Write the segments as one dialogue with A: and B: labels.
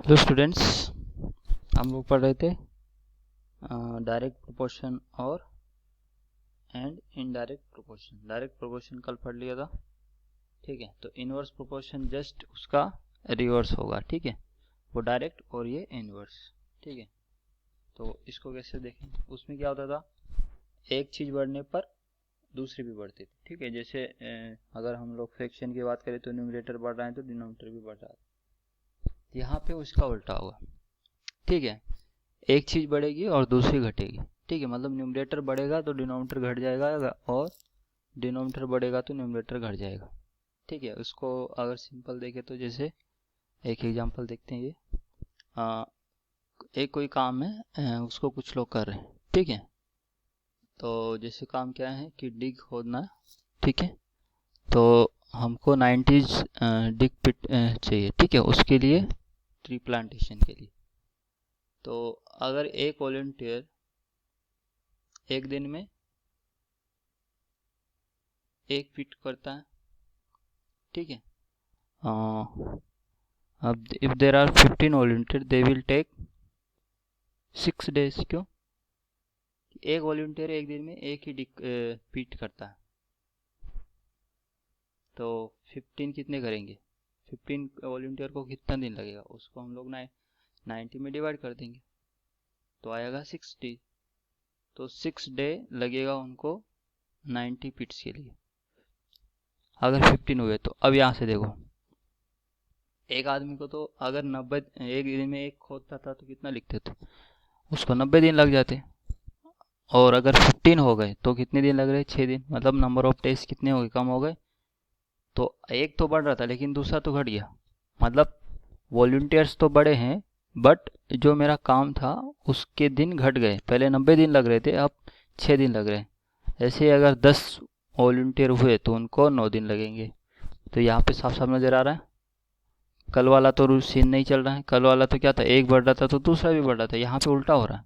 A: Hello students, हम लोग पढ़ रहे थे डायरेक्ट प्रोपोर्शन और and indirect proportion. Direct proportion कल पढ़ लिया था, ठीक है। तो इनवर्स प्रोपोर्शन जस्ट उसका रिवर्स होगा, ठीक है। वो डायरेक्ट और ये इनवर्स, ठीक है। तो इसको कैसे देखें, उसमें क्या होता था, एक चीज़ बढ़ने पर दूसरी भी बढ़ती थी, ठीक है। जैसे अगर हम लोग फ्रैक्शन की बात करें तो न्यूमरेटर बढ़ रहा है तो डिनोमिनेटर भी बढ़ रहा है। यहाँ पे उसका उल्टा होगा, ठीक है। एक चीज़ बढ़ेगी और दूसरी घटेगी, ठीक है। मतलब न्यूमरेटर बढ़ेगा तो डिनोमिनेटर घट जाएगा और डिनोमिनेटर बढ़ेगा तो न्यूमरेटर घट जाएगा, ठीक है। उसको अगर सिंपल देखें तो जैसे एक एग्जांपल देखते हैं। ये एक कोई काम है, उसको कुछ लोग कर रहे हैं, ठीक है। तो जैसे काम क्या है कि डिग खोदना, ठीक है। तो हमको 90 डिग पिट चाहिए, ठीक है, उसके लिए ट्री प्लांटेशन के लिए। तो अगर एक वॉलंटियर एक दिन में एक फीट करता है, ठीक है। अब if there are 15 volunteer they will take 6 days। क्यों? एक वॉलंटियर एक दिन में एक ही फीट करता है, तो 15 कितने करेंगे, 15 वॉलंटियर को कितना दिन लगेगा, उसको हम लोग 90 में डिवाइड कर देंगे तो आएगा 60। तो 6 डे लगेगा उनको 90 फीट्स के लिए, अगर 15 हुए तो। अब यहाँ से देखो, एक आदमी को तो अगर 90 एक दिन में एक खोदता था तो कितना लिखते थे, उसको 90 दिन लग जाते। और अगर 15 हो गए तो कितने दिन लग रहे, 6 दिन। मतलब नंबर ऑफ डेज कितने हो गए, कम हो गए। तो एक तो बढ़ रहा था लेकिन दूसरा तो घट गया। मतलब वॉलंटियर्स तो बढ़े हैं बट जो मेरा काम था उसके दिन घट गए। पहले 90 दिन लग रहे थे, अब 6 दिन लग रहे हैं। ऐसे अगर 10 वॉलंटियर हुए तो उनको 9 दिन लगेंगे। तो यहाँ पे साफ साफ नज़र आ रहा है, कल वाला तो सीन नहीं चल रहा है। कल वाला तो क्या था, एक बढ़ रहा था तो दूसरा भी बढ़ रहा था। यहाँ पे उल्टा हो रहा है।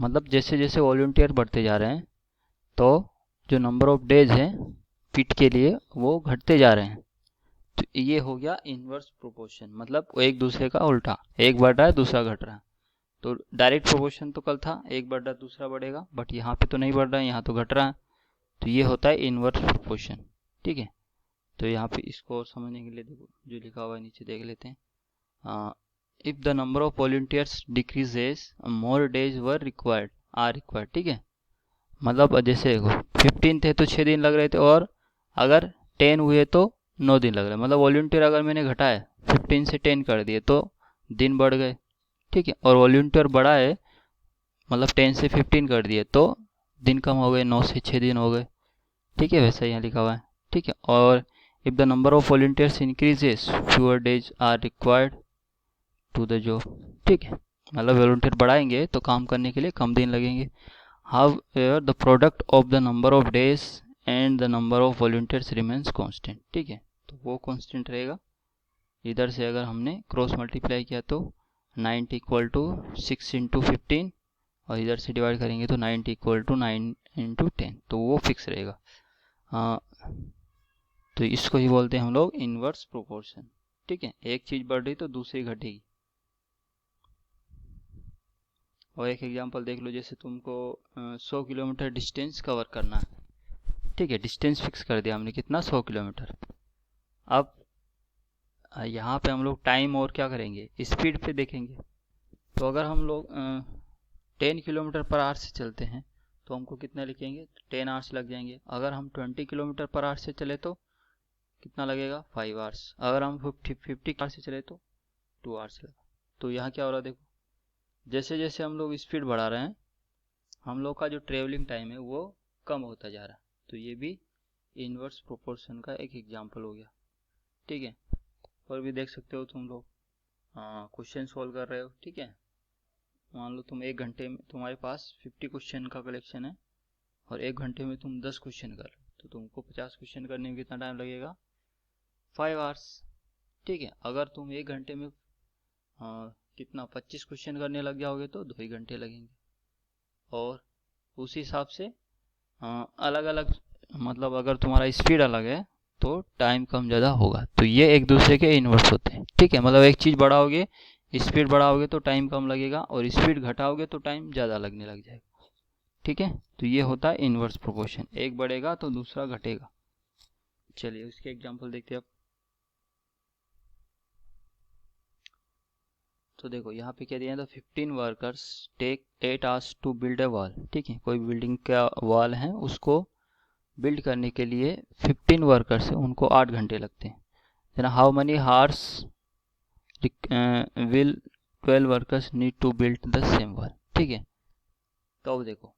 A: मतलब जैसे जैसे वॉलंटियर बढ़ते जा रहे हैं तो जो नंबर ऑफ डेज हैं फिट के लिए वो घटते जा रहे हैं। तो ये हो गया इनवर्स प्रोपोर्शन, मतलब वो एक दूसरे का उल्टा, एक बढ़ रहा है दूसरा घट रहा है। तो डायरेक्ट प्रोपोर्शन तो कल था, एक बढ़ रहा है दूसरा बढ़ेगा, बट यहाँ पे तो नहीं बढ़ रहा है, यहाँ तो घट रहा है। तो ये होता है इनवर्स प्रोपोर्शन, ठीक है। तो यहाँ पे इसको और समझने के लिए देखो जो लिखा हुआ है नीचे देख लेते हैं। If the number of volunteers decreases more days were required are required, ठीक है। मतलब जैसे 15 थे तो 6 दिन लग रहे थे, और अगर 10 हुए तो 9 दिन लग रहे। मतलब वॉलंटियर अगर मैंने घटाए 15 से 10 कर दिए तो दिन बढ़ गए, ठीक है। और वॉलंटियर बढ़ा है, मतलब 10 से 15 कर दिए तो दिन कम हो गए, 9 से 6 दिन हो गए, ठीक है। वैसा यहाँ लिखा हुआ है, ठीक है। और if the number of volunteers increases fewer days are required to the job, ठीक है। मतलब वॉलंटियर बढ़ाएंगे तो काम करने के लिए कम दिन लगेंगे। However the product of the number of days and the number of volunteers remains constant, ठीक है। तो वो कांस्टेंट रहेगा। इधर से अगर हमने क्रॉस मल्टीप्लाई किया तो 90 इक्वल टू 6 इंटू 15, और इधर से डिवाइड करेंगे तो 90 इक्वल टू 9 इंटू 10, तो वो फिक्स रहेगा। तो इसको ही बोलते हैं हम लोग इनवर्स प्रोपोर्शन, ठीक है। एक चीज़ बढ़ रही तो दूसरी घटेगी। और एक एग्जांपल देख लो, जैसे तुमको 100 किलोमीटर डिस्टेंस कवर करना है, ठीक है। डिस्टेंस फिक्स कर दिया हमने, कितना, 100 किलोमीटर। अब यहाँ पे हम लोग टाइम और क्या करेंगे, स्पीड पे देखेंगे। तो अगर हम लोग 10 किलोमीटर पर आवर से चलते हैं तो हमको कितना लिखेंगे, 10 आवर्स लग जाएंगे। अगर हम 20 किलोमीटर पर आवर से चले तो कितना लगेगा, 5 आवर्स। अगर हम 50 आवर से चले तो 2 आवर्स लगा। तो यहाँ क्या हो रहा है, देखो जैसे जैसे हम लोग स्पीड बढ़ा रहे हैं हम लोग का जो ट्रेवलिंग टाइम है वो कम होता जा रहा है। तो ये भी इनवर्स प्रोपोर्शन का एक एग्जांपल हो गया, ठीक है। और भी देख सकते हो तुम लोग, क्वेश्चन सॉल्व कर रहे हो, ठीक है। मान लो तुम 1 घंटे में तुम्हारे पास 50 क्वेश्चन का कलेक्शन है और 1 घंटे में तुम 10 क्वेश्चन कर रहे हो, तो तुमको 50 क्वेश्चन करने में कितना टाइम लगेगा, 5 आवर्स, ठीक है। अगर तुम 1 घंटे में कितना 25 क्वेश्चन करने लग जाओगे तो 2 ही घंटे लगेंगे। और उस हिसाब से अलग अलग, मतलब अगर तुम्हारा स्पीड अलग है तो टाइम कम ज़्यादा होगा। तो ये एक दूसरे के इन्वर्स होते हैं, ठीक है। मतलब एक चीज़ बढ़ाओगे स्पीड बढ़ाओगे तो टाइम कम लगेगा और स्पीड घटाओगे तो टाइम ज़्यादा लगने लग जाएगा। ठीक है, तो ये होता है इनवर्स प्रोपोर्शन, एक बढ़ेगा तो दूसरा घटेगा। चलिए उसके एग्जांपल देखते हैं अब। तो देखो यहाँ पे क्या दिया था, 15 workers take 8 hours to build a wall. ठीक है, कोई बिल्डिंग का वॉल है, उसको बिल्ड करने के लिए 15 वर्कर्स है, उनको 8 घंटे लगते हैं। Then how many hours will 12 workers need to build the same wall. ठीक है, तो अब देखो,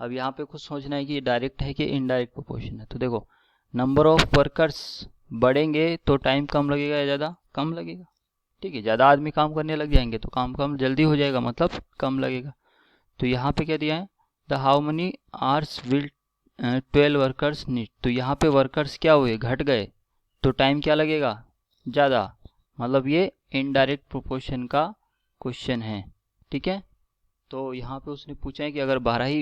A: अब यहाँ पे कुछ सोचना है कि ये डायरेक्ट है कि इनडायरेक्ट प्रोपोर्शन है। तो देखो, नंबर ऑफ वर्कर्स बढ़ेंगे तो टाइम कम लगेगा या ज़्यादा? कम लगेगा। ठीक है, ज़्यादा आदमी काम करने लग जाएंगे तो काम कम जल्दी हो जाएगा, मतलब कम लगेगा। तो यहाँ पे क्या दिया है, the how many hours will 12 workers need. तो यहाँ पे वर्कर्स क्या हुए, घट गए, तो टाइम क्या लगेगा, ज़्यादा। मतलब ये इनडायरेक्ट प्रोपोर्शन का क्वेश्चन है। ठीक है, तो यहाँ पे उसने पूछा है कि अगर 12 ही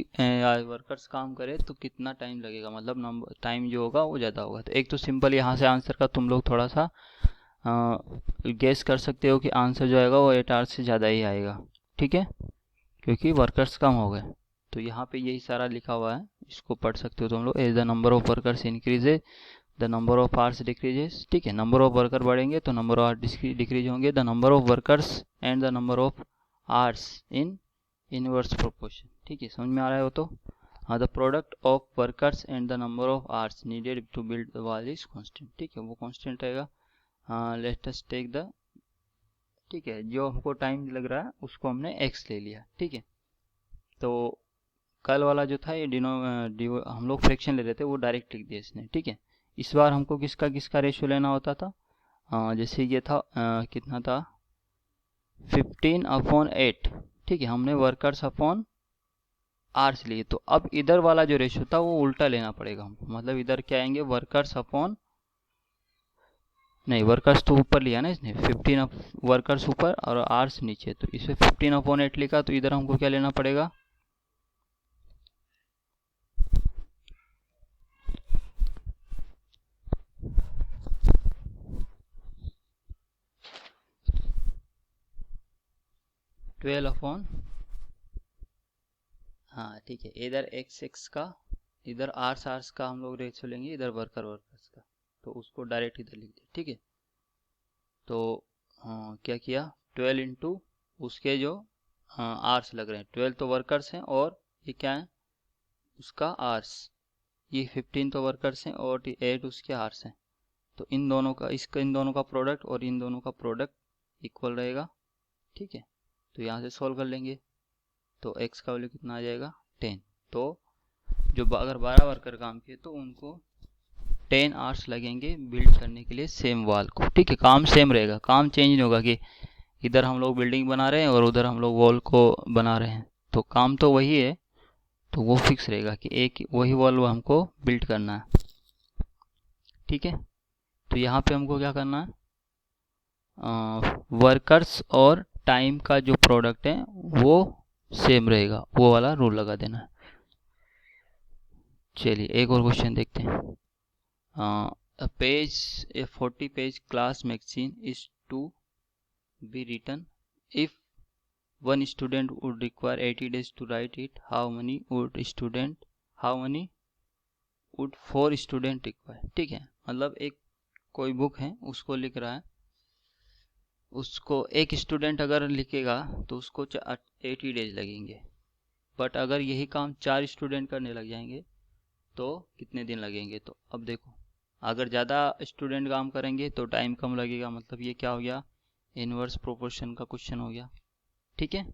A: वर्कर्स काम करे तो कितना टाइम लगेगा, मतलब नंबर टाइम जो होगा वो ज़्यादा होगा। तो एक तो सिंपल यहाँ से आंसर का तुम लोग थोड़ा सा गेस कर सकते हो कि आंसर जो आएगा वो 8 आवर्स से ज़्यादा ही आएगा। ठीक है, क्योंकि वर्कर्स कम हो गए। तो यहाँ पे यही सारा लिखा हुआ है, इसको पढ़ सकते हो तुम लोग। As the number of workers increases the number of hours decreases. ठीक है, नंबर ऑफ वर्कर बढ़ेंगे तो नंबर ऑफ आवर्स डिक्रीज होंगे। The number of workers and the number of hours in inverse proportion. ठीक है, समझ में आ रहा है वो तो। The product of workers and the number of hours needed to build the wall is constant. ठीक है, वो कांस्टेंट रहेगा। लेट अस टेक द, ठीक है, जो हमको टाइम लग रहा है उसको हमने x ले लिया। ठीक है, तो कल वाला जो था ये हम लोग फ्रैक्शन ले रहे थे, वो डायरेक्ट लिख दिया इसने। ठीक है, इस बार हमको किसका किसका रेशियो लेना होता था, जैसे ये था कितना था, 15/8। ठीक है, हमने वर्कर्स अपॉन आवर्स लिए। तो अब इधर वाला जो रेशियो था वो उल्टा लेना पड़ेगा हमको, मतलब इधर क्या आएंगे, वर्कर्स अपॉन, नहीं वर्कर्स तो ऊपर लिया ना इसने, 15 वर्कर्स ऊपर और आवर्स नीचे, तो इसमें 15/8 लिखा, तो इधर हमको क्या लेना पड़ेगा, ट्वेल्व अपॉन, हाँ ठीक है, इधर एक्स एक्स का, इधर आर्स आर्स का हम लोग रेशियो लेंगे, इधर वर्कर वर्कर्स का, तो उसको डायरेक्ट इधर लिख दिया। ठीक है, तो क्या किया, 12 इंटू उसके जो आर्स लग रहे हैं, 12 तो वर्कर्स हैं और ये क्या है उसका आर्स, ये 15 तो वर्कर्स हैं और 8 उसके आर्स हैं। तो इन दोनों का, इसका इन दोनों का प्रोडक्ट और इन दोनों का प्रोडक्ट इक्वल रहेगा। ठीक है, तो यहाँ से सॉल्व कर लेंगे, तो x का वैल्यू कितना आ जाएगा, 10। तो जो अगर 12 वर्कर काम किए तो उनको 10 आवर्स लगेंगे बिल्ड करने के लिए सेम वॉल को। ठीक है, काम सेम रहेगा, काम चेंज नहीं होगा कि इधर हम लोग बिल्डिंग बना रहे हैं और उधर हम लोग वॉल को बना रहे हैं, तो काम तो वही है, तो वो फिक्स रहेगा कि एक वही वॉल हमको बिल्ड करना है। ठीक है, तो यहाँ पे हमको क्या करना है, वर्कर्स और टाइम का जो प्रोडक्ट है वो सेम रहेगा, वो वाला रूल लगा देना है। चलिए एक और क्वेश्चन देखते हैं। a page, a 40 page class magazine is to be written. If one student would require 80 days to write it, how many would 4 student require? ठीक है, मतलब एक कोई बुक है उसको लिख रहा है, उसको एक स्टूडेंट अगर लिखेगा तो उसको 80 डेज लगेंगे, बट अगर यही काम 4 स्टूडेंट करने लग जाएंगे तो कितने दिन लगेंगे। तो अब देखो, अगर ज़्यादा स्टूडेंट काम करेंगे तो टाइम कम लगेगा, मतलब ये क्या हो गया, इनवर्स प्रोपोर्शन का क्वेश्चन हो गया। ठीक है,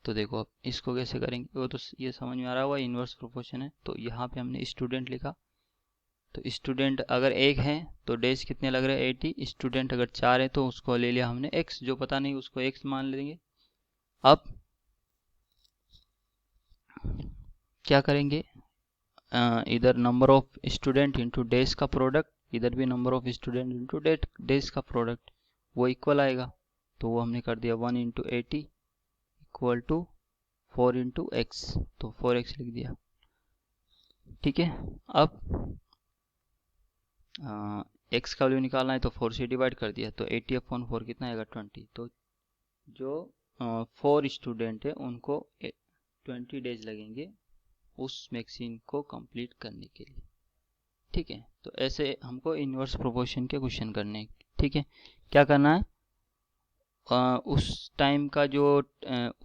A: तो देखो अब इसको कैसे करेंगे, वो तो ये समझ में आ रहा होगा, इनवर्स प्रोपोर्शन है। तो यहाँ पे हमने स्टूडेंट लिखा, तो स्टूडेंट अगर एक है तो डेज कितने लग रहे हैं, 80। स्टूडेंट अगर 4 है तो उसको ले लिया हमने x, जो पता नहीं उसको x मान लेंगे। अब क्या करेंगे, इधर number of student into days का प्रोडक्ट, इधर भी number of student into days का प्रोडक्ट, वो इक्वल आएगा। तो वो हमने कर दिया 1 into 80 equal to 4 into x, तो 4x लिख दिया। ठीक है, अब x का वैल्यू निकालना है तो 4 से डिवाइड कर दिया, तो 80/4 कितना आएगा 20। तो जो 4 स्टूडेंट है उनको 20 डेज लगेंगे उस मैगजीन को कंप्लीट करने के लिए। ठीक है, तो ऐसे हमको इनवर्स प्रोपोर्शन के क्वेश्चन करने हैं। ठीक है, क्या करना है, उस टाइम का जो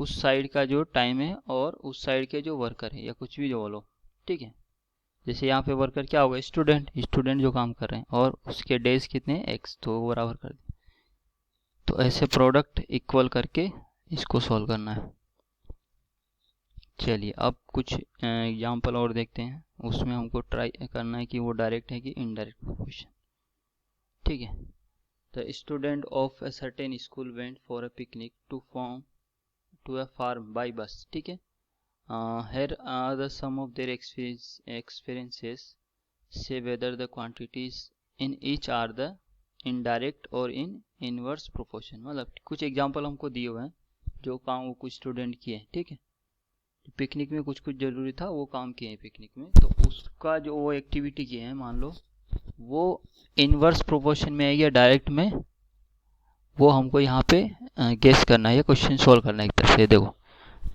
A: उस साइड का जो टाइम है और उस साइड के जो वर्कर है या कुछ भी जो बोलो। ठीक है, जैसे यहाँ पे वर्कर क्या होगा, स्टूडेंट जो काम कर रहे हैं, और उसके डेज कितने x, तो वो बराबर कर दें। तो ऐसे प्रोडक्ट इक्वल करके इसको सॉल्व करना है। चलिए अब कुछ एग्जाम्पल और देखते हैं, उसमें हमको ट्राई करना है कि वो डायरेक्ट है कि इनडायरेक्ट प्रोपोर्शन। ठीक है, the student of a certain school went for a picnic to a farm by bus. ठीक है, here are the sum of their experiences. Say whether the quantities in each are the indirect or in inverse proportion। मतलब कुछ example हमको दिए हुए हैं जो काम वो कुछ स्टूडेंट किए हैं। ठीक है, पिकनिक में कुछ कुछ जरूरी था वो काम किए हैं पिकनिक में, तो उसका जो वो एक्टिविटी किए हैं मान लो वो इनवर्स प्रोपोर्शन में है या डायरेक्ट में, वो हमको यहाँ पे गेस करना है या क्वेश्चन सोल्व करना है एक तरह से। देखो,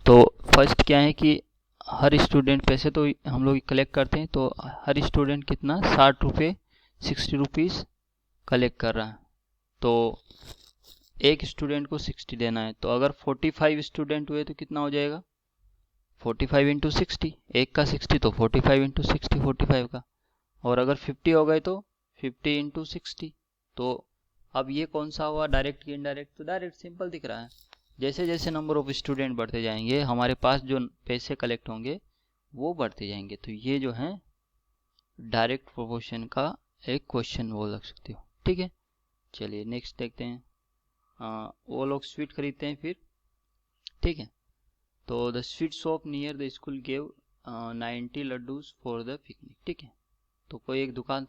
A: तो फर्स्ट क्या है कि हर स्टूडेंट पैसे तो हम लोग कलेक्ट करते हैं, तो हर स्टूडेंट कितना 60 रुपये 60 रुपीज़ कलेक्ट कर रहा है, तो एक स्टूडेंट को 60 देना है। तो अगर 45 स्टूडेंट हुए तो कितना हो जाएगा, 45 इंटू 60, एक का 60 तो 45 इंटू 60 45 का, और अगर 50 हो गए तो 50 इंटू 60। तो अब ये कौन सा हुआ, डायरेक्ट की इनडायरेक्ट, तो डायरेक्ट सिंपल दिख रहा है। जैसे जैसे नंबर ऑफ स्टूडेंट बढ़ते जाएंगे हमारे पास जो पैसे कलेक्ट होंगे वो बढ़ते जाएंगे, तो ये जो है डायरेक्ट प्रोपोर्शन का एक क्वेश्चन वो लग सकते हो। ठीक है, चलिए नेक्स्ट देखते हैं। वो लोग स्वीट खरीदते हैं फिर। ठीक है, तो the sweet shop near the school gave 90 laddoos for the picnic. ठीक है, तो कोई एक दुकान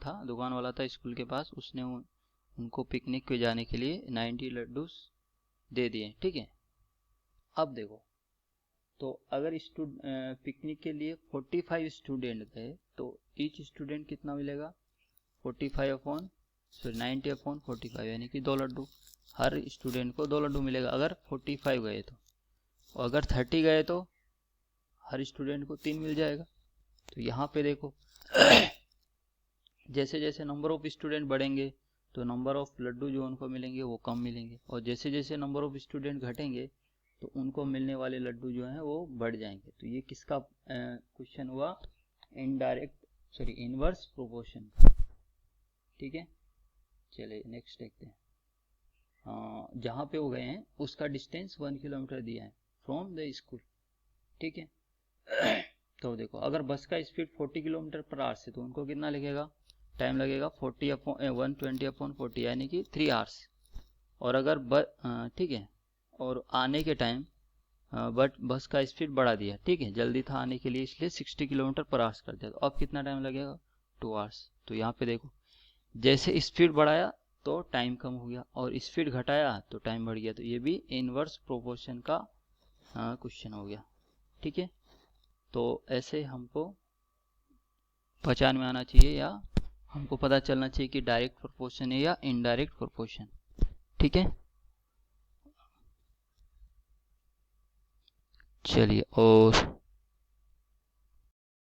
A: वाला था स्कूल के पास, उसने उनको पिकनिक पे जाने के लिए 90 लड्डूज दे दिए। ठीक है, अब देखो, तो अगर पिकनिक के लिए 45 स्टूडेंट गए तो ईच स्टूडेंट कितना मिलेगा, 90/45 यानी कि 2 लड्डू, हर स्टूडेंट को 2 लड्डू मिलेगा अगर 45 गए तो, और अगर 30 गए तो हर स्टूडेंट को 3 मिल जाएगा। तो यहाँ पे देखो जैसे जैसे नंबर ऑफ स्टूडेंट बढ़ेंगे तो नंबर ऑफ लड्डू जो उनको मिलेंगे वो कम मिलेंगे, और जैसे जैसे नंबर ऑफ स्टूडेंट घटेंगे तो उनको मिलने वाले लड्डू जो हैं वो बढ़ जाएंगे। तो ये किसका क्वेश्चन हुआ, इनवर्स प्रोपोर्शन। ठीक है, चलिए नेक्स्ट देखते हैं। जहाँ पे वो गए हैं उसका डिस्टेंस 1 किलोमीटर दिया है फ्रॉम द स्कूल। ठीक है, तो देखो अगर बस का स्पीड 40 किलोमीटर पर आवर से तो उनको कितना लगेगा, टाइम लगेगा 120/40 यानी कि 3 आवर्स। और अगर ठीक है, और आने के टाइम बट बस का स्पीड बढ़ा दिया। ठीक है, जल्दी था आने के लिए इसलिए 60 किलोमीटर पर आवर्स कर दिया, तो अब कितना टाइम लगेगा 2 आवर्स। तो यहाँ पे देखो जैसे स्पीड बढ़ाया तो टाइम कम हो गया और स्पीड घटाया तो टाइम बढ़ गया, तो ये भी इनवर्स प्रोपोर्शन का क्वेश्चन हो गया। ठीक है, तो ऐसे हमको पहचान में आना चाहिए या हमको पता चलना चाहिए कि डायरेक्ट प्रोपोर्शन है या इनडायरेक्ट प्रोपोर्शन। ठीक है, चलिए और